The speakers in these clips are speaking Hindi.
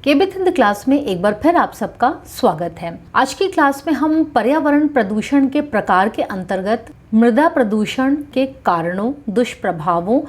केबिथ इन द क्लास में एक बार फिर आप सबका स्वागत है। आज की क्लास में हम पर्यावरण प्रदूषण के प्रकार के अंतर्गत मृदा प्रदूषण के कारणों, दुष्प्रभावों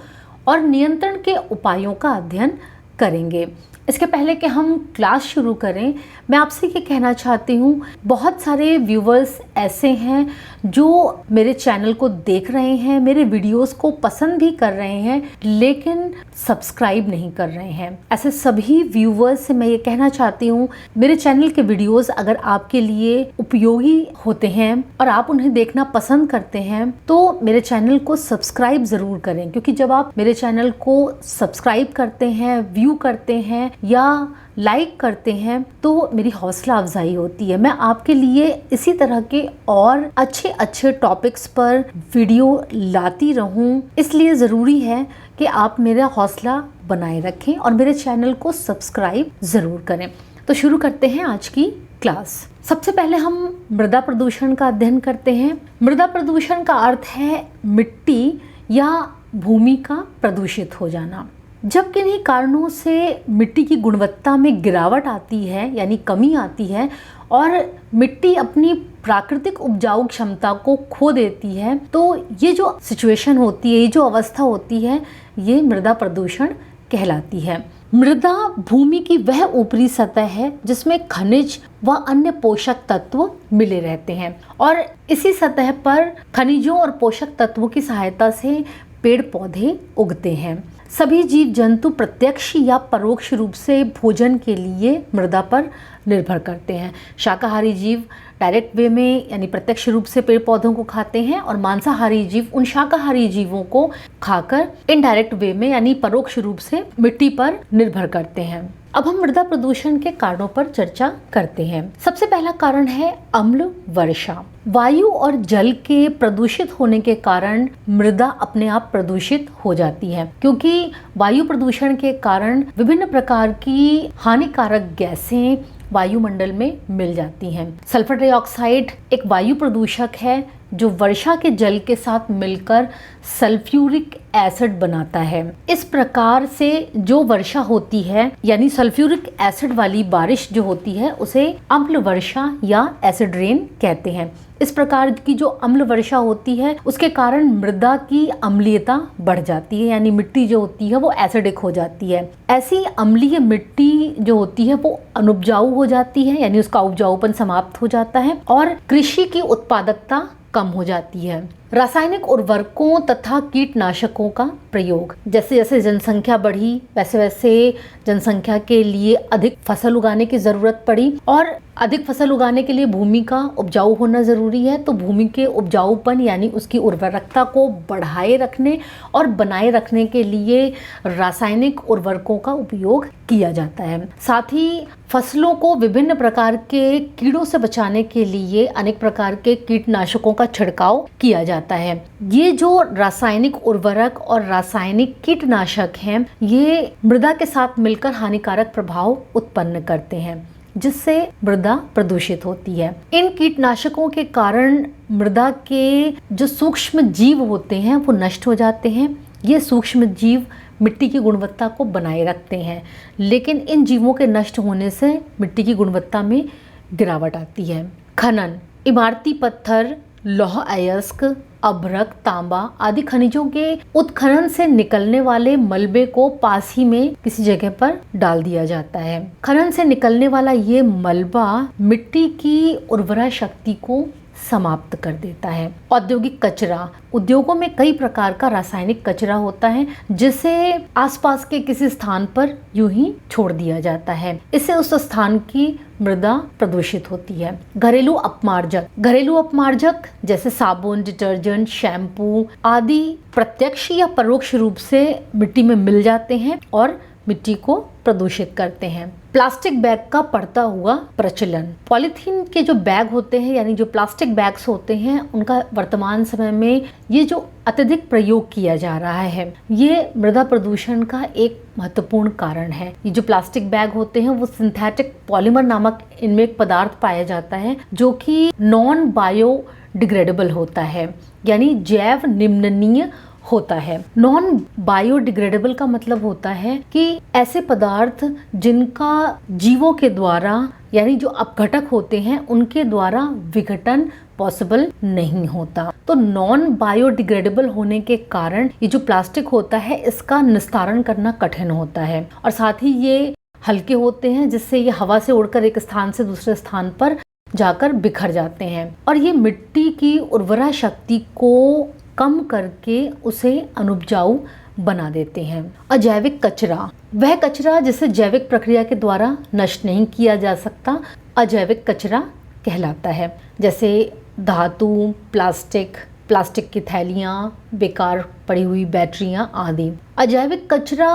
और नियंत्रण के उपायों का अध्ययन करेंगे। इसके पहले कि हम क्लास शुरू करें, मैं आपसे ये कहना चाहती हूँ, बहुत सारे व्यूवर्स ऐसे हैं जो मेरे चैनल को देख रहे हैं, मेरे वीडियोस को पसंद भी कर रहे हैं, लेकिन सब्सक्राइब नहीं कर रहे हैं। ऐसे सभी व्यूवर्स से मैं ये कहना चाहती हूँ, मेरे चैनल के वीडियोस अगर आपके लिए उपयोगी होते हैं और आप उन्हें देखना पसंद करते हैं तो मेरे चैनल को सब्सक्राइब ज़रूर करें, क्योंकि जब आप मेरे चैनल को सब्सक्राइब करते हैं, व्यू करते हैं या लाइक करते हैं तो मेरी हौसला अफजाई होती है। मैं आपके लिए इसी तरह के और अच्छे टॉपिक्स पर वीडियो लाती रहूं, इसलिए ज़रूरी है कि आप मेरा हौसला बनाए रखें और मेरे चैनल को सब्सक्राइब ज़रूर करें। तो शुरू करते हैं आज की क्लास। सबसे पहले हम मृदा प्रदूषण का अध्ययन करते हैं। मृदा प्रदूषण का अर्थ है मिट्टी या भूमि का प्रदूषित हो जाना। जब किन्हीं कारणों से मिट्टी की गुणवत्ता में गिरावट आती है यानी कमी आती है और मिट्टी अपनी प्राकृतिक उपजाऊ क्षमता को खो देती है, तो ये जो सिचुएशन होती है, ये जो अवस्था होती है, ये मृदा प्रदूषण कहलाती है। मृदा भूमि की वह ऊपरी सतह है जिसमें खनिज व अन्य पोषक तत्व मिले रहते हैं और इसी सतह पर खनिजों और पोषक तत्वों की सहायता से पेड़ पौधे उगते हैं। सभी जीव जंतु प्रत्यक्ष या परोक्ष रूप से भोजन के लिए मृदा पर निर्भर करते हैं। शाकाहारी जीव डायरेक्ट वे में यानी प्रत्यक्ष रूप से पेड़ पौधों को खाते हैं और मांसाहारी जीव उन शाकाहारी जीवों को खाकर इनडायरेक्ट वे में यानी परोक्ष रूप से मिट्टी पर निर्भर करते हैं। अब हम मृदा प्रदूषण के कारणों पर चर्चा करते हैं। सबसे पहला कारण है अम्ल वर्षा। वायु और जल के प्रदूषित होने के कारण मृदा अपने आप प्रदूषित हो जाती है, क्योंकि वायु प्रदूषण के कारण विभिन्न प्रकार की हानिकारक गैसें वायुमंडल में मिल जाती हैं। सल्फर डाइऑक्साइड एक वायु प्रदूषक है जो वर्षा के जल के साथ मिलकर सल्फ्यूरिक एसिड बनाता है। इस प्रकार से जो वर्षा होती है यानी सल्फ्यूरिक एसिड वाली बारिश जो होती है उसे अम्ल वर्षा या एसिड रेन कहते हैं। इस प्रकार की जो अम्ल वर्षा होती है उसके कारण मृदा की अम्लीयता बढ़ जाती है, यानी मिट्टी जो होती है वो एसिडिक हो जाती है। ऐसी अम्लीय मिट्टी जो होती है वो अनुपजाऊ हो जाती है, यानी उसका उपजाऊपन समाप्त हो जाता है और कृषि की उत्पादकता कम हो जाती है। रासायनिक उर्वरकों तथा कीटनाशकों का प्रयोग, जैसे जैसे जनसंख्या बढ़ी वैसे वैसे जनसंख्या के लिए अधिक फसल उगाने की ज़रूरत पड़ी और अधिक फसल उगाने के लिए भूमि का उपजाऊ होना ज़रूरी है। तो भूमि के उपजाऊपन यानी उसकी उर्वरकता को बढ़ाए रखने और बनाए रखने के लिए रासायनिक उर्वरकों का उपयोग किया जाता है। साथ ही फसलों को विभिन्न प्रकार के कीड़ों से बचाने के लिए अनेक प्रकार के कीटनाशकों का छिड़काव किया जाता है। ये जो रासायनिक उर्वरक और रासायनिक कीटनाशक हैं, ये मृदा के साथ मिलकर हानिकारक प्रभाव उत्पन्न करते हैं, जिससे मृदा प्रदूषित होती है। इन कीटनाशकों के कारण मृदा के जो सूक्ष्म जीव होते हैं वो नष्ट हो जाते हैं। ये सूक्ष्म जीव मिट्टी की गुणवत्ता को बनाए रखते हैं, लेकिन इन जीवों के नष्ट होने से मिट्टी की गुणवत्ता में गिरावट आती है। खनन, इमारती पत्थर, लौह अयस्क, अभ्रक, तांबा आदि खनिजों के उत्खनन से निकलने वाले मलबे को पास ही में किसी जगह पर डाल दिया जाता है। खनन से निकलने वाला ये मलबा मिट्टी की उर्वरा शक्ति को समाप्त कर देता है। औद्योगिक कचरा, उद्योगों में कई प्रकार का रासायनिक कचरा होता है जिसे आसपास के किसी स्थान पर यूं ही छोड़ दिया जाता है। इससे उस स्थान की मृदा प्रदूषित होती है। घरेलू अपमार्जक, घरेलू अपमार्जक जैसे साबुन, डिटर्जेंट, शैम्पू आदि प्रत्यक्ष या परोक्ष रूप से मिट्टी में मिल जाते हैं और मिट्टी को प्रदूषित करते हैं। प्लास्टिक बैग का बढ़ता हुआ प्रचलन, पॉलीथीन के जो बैग होते हैं यानी जो प्लास्टिक बैग्स होते हैं उनका वर्तमान समय में ये जो अत्यधिक प्रयोग किया जा रहा है, ये मृदा प्रदूषण का एक महत्वपूर्ण कारण है। ये जो प्लास्टिक बैग होते हैं वो सिंथेटिक पॉलीमर नामक इनमें एक पदार्थ पाया जाता है जो कि नॉन बायोडिग्रेडेबल होता है, यानी जैव निम्ननीय होता है। नॉन बायोडिग्रेडेबल का मतलब होता है कि ऐसे पदार्थ जिनका जीवों के द्वारा यानी जो अपघटक होते हैं उनके द्वारा विघटन पॉसिबल नहीं होता। तो नॉन बायोडिग्रेडेबल होने के कारण ये जो प्लास्टिक होता है इसका निस्तारण करना कठिन होता है और साथ ही ये हल्के होते हैं जिससे ये हवा से उड़कर एक स्थान से दूसरे स्थान पर जाकर बिखर जाते हैं और ये मिट्टी की उर्वरा शक्ति को कम करके उसे अनुपजाऊ बना देते हैं। अजैविक कचरा, वह कचरा जिसे जैविक प्रक्रिया के द्वारा नष्ट नहीं किया जा सकता, अजैविक कचरा कहलाता है। जैसे धातु, प्लास्टिक की थैलियाँ, बेकार पड़ी हुई बैटरियाँ आदि। अजैविक कचरा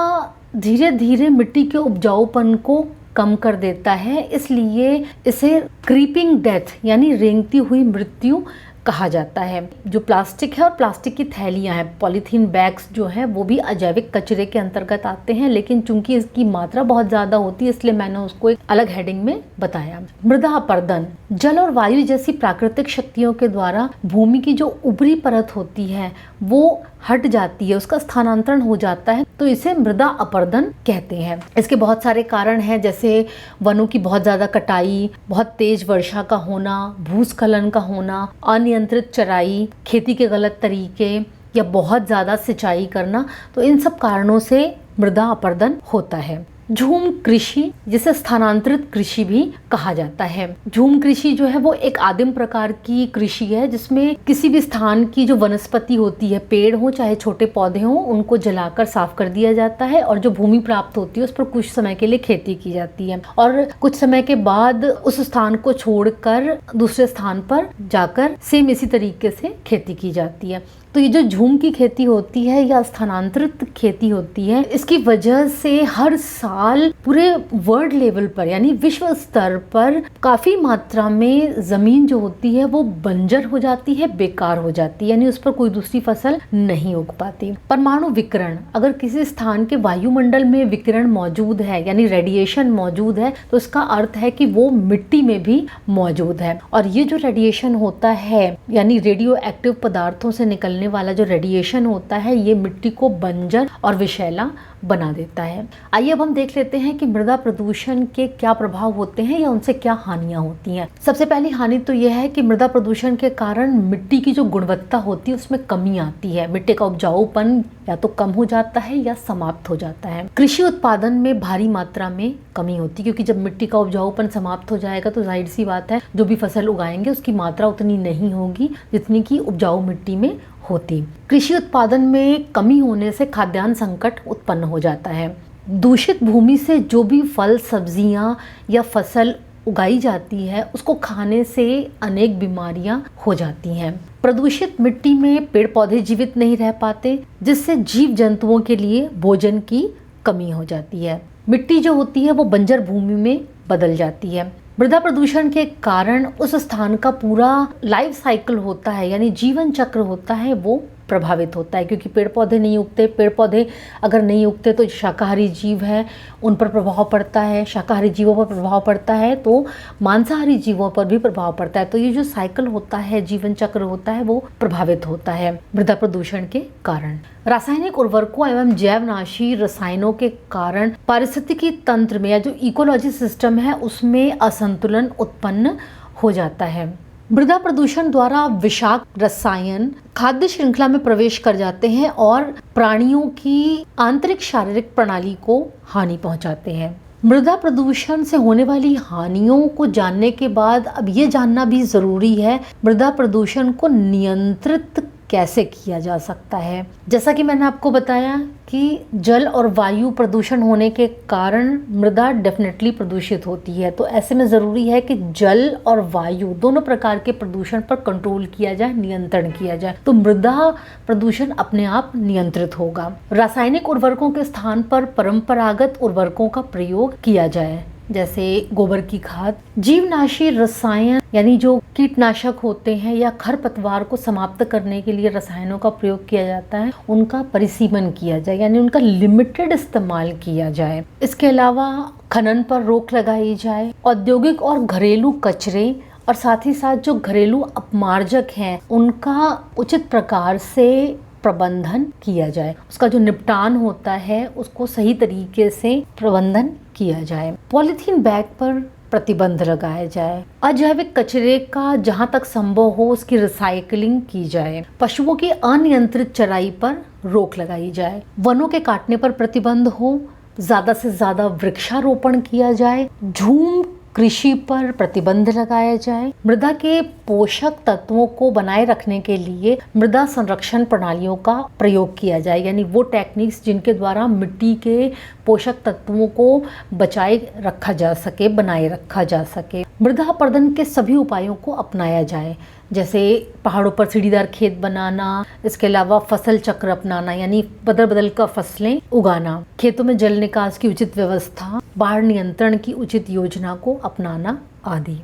धीरे धीरे मिट्टी के उपजाऊपन को कम कर देता है, इसलिए इसे क्रीपिंग डेथ यानी रेंगती हुई मृत्यु कहा जाता है। जो प्लास्टिक है और प्लास्टिक की थैलियाँ हैं, पॉलीथीन बैग्स जो हैं वो भी अजैविक कचरे के अंतर्गत आते हैं, लेकिन चूंकि इसकी मात्रा बहुत ज़्यादा होती है इसलिए मैंने उसको एक अलग हेडिंग में बताया। मृदा अपरदन, जल और वायु जैसी प्राकृतिक शक्तियों के द्वारा भूमि की जो ऊपरी परत होती है वो हट जाती है, उसका स्थानांतरण हो जाता है, तो इसे मृदा अपरदन कहते हैं। इसके बहुत सारे कारण हैं, जैसे वनों की बहुत ज़्यादा कटाई, बहुत तेज वर्षा का होना, भूस्खलन का होना, अनियंत्रित चराई, खेती के गलत तरीके या बहुत ज़्यादा सिंचाई करना, तो इन सब कारणों से मृदा अपरदन होता है। झूम कृषि, जिसे स्थानांतरित कृषि भी कहा जाता है। झूम कृषि जो है वो एक आदिम प्रकार की कृषि है जिसमें किसी भी स्थान की जो वनस्पति होती है, पेड़ हो चाहे छोटे पौधे हो, उनको जलाकर साफ कर दिया जाता है और जो भूमि प्राप्त होती है उस पर कुछ समय के लिए खेती की जाती है और कुछ समय के बाद उस स्थान को छोड़कर दूसरे स्थान पर जाकर सेम इसी तरीके से खेती की जाती है। तो ये जो झूम की खेती होती है या स्थानांतरित खेती होती है, इसकी वजह से हर साल पूरे वर्ल्ड लेवल पर यानी विश्व स्तर पर काफी मात्रा में जमीन जो होती है वो बंजर हो जाती है, बेकार हो जाती है, यानी उस पर कोई दूसरी फसल नहीं उग पाती। परमाणु विकिरण, अगर किसी स्थान के वायुमंडल में विकिरण मौजूद है यानी रेडिएशन मौजूद है तो इसका अर्थ है कि वो मिट्टी में भी मौजूद है और ये जो रेडिएशन होता है यानी रेडियो एक्टिव पदार्थों से निकलने वाला जो रेडिएशन होता है ये मिट्टी को बंजर और विषैला बना देता है। आइए अब हम देख लेते हैं कि मृदा प्रदूषण के क्या प्रभाव होते हैं या उनसे क्या हानियां होती हैं। सबसे पहली हानि तो यह है कि मृदा प्रदूषण के कारण मिट्टी की जो गुणवत्ता होती है उसमें कमी आती है, मिट्टी का उपजाऊपन या तो कम हो जाता है या समाप्त हो जाता है। कृषि उत्पादन में भारी मात्रा में कमी होती है क्योंकि जब मिट्टी का उपजाऊपन समाप्त हो जाएगा तो जाहिर सी बात है जो भी फसल उगाएंगे उसकी मात्रा उतनी नहीं होगी जितनी की उपजाऊ मिट्टी में होती। कृषि उत्पादन में कमी होने से खाद्यान्न संकट उत्पन्न हो जाता है। दूषित भूमि से जो भी फल, सब्जियां या फसल उगाई जाती है उसको खाने से अनेक बीमारियां हो जाती हैं। प्रदूषित मिट्टी में पेड़ पौधे जीवित नहीं रह पाते जिससे जीव जंतुओं के लिए भोजन की कमी हो जाती है। मिट्टी जो होती है वो बंजर भूमि में बदल जाती है। मृदा प्रदूषण के कारण उस स्थान का पूरा लाइफ साइकिल होता है यानी जीवन चक्र होता है वो प्रभावित होता है क्योंकि पेड़ पौधे नहीं उगते। पेड़ पौधे अगर नहीं उगते तो शाकाहारी जीव है उन पर प्रभाव पड़ता है, शाकाहारी जीवों पर प्रभाव पड़ता है तो मांसाहारी जीवों पर भी प्रभाव पड़ता है। तो ये जो साइकिल होता है, जीवन चक्र होता है वो प्रभावित होता है मृदा प्रदूषण के कारण। रासायनिक उर्वरकों एवं जैवनाशी रसायनों के कारण पारिस्थितिकी तंत्र में या जो इकोलॉजी सिस्टम है उसमें असंतुलन उत्पन्न हो जाता है। मृदा प्रदूषण द्वारा विषाक्त रसायन खाद्य श्रृंखला में प्रवेश कर जाते हैं और प्राणियों की आंतरिक शारीरिक प्रणाली को हानि पहुंचाते हैं। मृदा प्रदूषण से होने वाली हानियों को जानने के बाद अब ये जानना भी जरूरी है मृदा प्रदूषण को नियंत्रित कैसे किया जा सकता है। जैसा कि मैंने आपको बताया कि जल और वायु प्रदूषण होने के कारण मृदा डेफिनेटली प्रदूषित होती है, तो ऐसे में ज़रूरी है कि जल और वायु दोनों प्रकार के प्रदूषण पर कंट्रोल किया जाए, नियंत्रण किया जाए, तो मृदा प्रदूषण अपने आप नियंत्रित होगा। रासायनिक उर्वरकों के स्थान पर परंपरागत उर्वरकों का प्रयोग किया जाए जैसे गोबर की खाद। जीवनाशी रसायन यानी जो कीटनाशक होते हैं या खरपतवार को समाप्त करने के लिए रसायनों का प्रयोग किया जाता है उनका परिसीमन किया जाए यानी उनका लिमिटेड इस्तेमाल किया जाए। इसके अलावा खनन पर रोक लगाई जाए। औद्योगिक और घरेलू कचरे और साथ ही साथ जो घरेलू अपमार्जक हैं उनका उचित प्रकार से प्रबंधन किया जाए, उसका जो निपटान होता है उसको सही तरीके से प्रबंधन किया जाए। पॉलीथीन बैग पर प्रतिबंध लगाया जाए। अजैविक कचरे का जहां तक संभव हो उसकी रिसाइकलिंग की जाए। पशुओं की अनियंत्रित चराई पर रोक लगाई जाए। वनों के काटने पर प्रतिबंध हो। ज़्यादा से ज़्यादा वृक्षारोपण किया जाए। झूम कृषि पर प्रतिबंध लगाया जाए। मृदा के पोषक तत्वों को बनाए रखने के लिए मृदा संरक्षण प्रणालियों का प्रयोग किया जाए, यानी वो टेक्निक्स जिनके द्वारा मिट्टी के पोषक तत्वों को बचाए रखा जा सके, बनाए रखा जा सके। मृदा अपरदन के सभी उपायों को अपनाया जाए, जैसे पहाड़ों पर सीढ़ीदार खेत बनाना, इसके अलावा फसल चक्र अपनाना, यानी बदल बदल कर फसलें उगाना, खेतों में जल निकास की उचित व्यवस्था, बाढ़ नियंत्रण की उचित योजना को अपनाना आदि।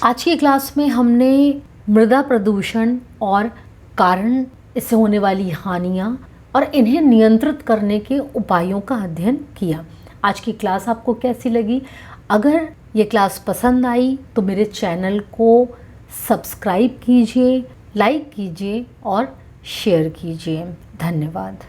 आज की क्लास में हमने मृदा प्रदूषण और कारण, इससे होने वाली हानियाँ और इन्हें नियंत्रित करने के उपायों का अध्ययन किया। आज की क्लास आपको कैसी लगी? अगर ये क्लास पसंद आई तो मेरे चैनल को सब्सक्राइब कीजिए, लाइक कीजिए और शेयर कीजिए। धन्यवाद।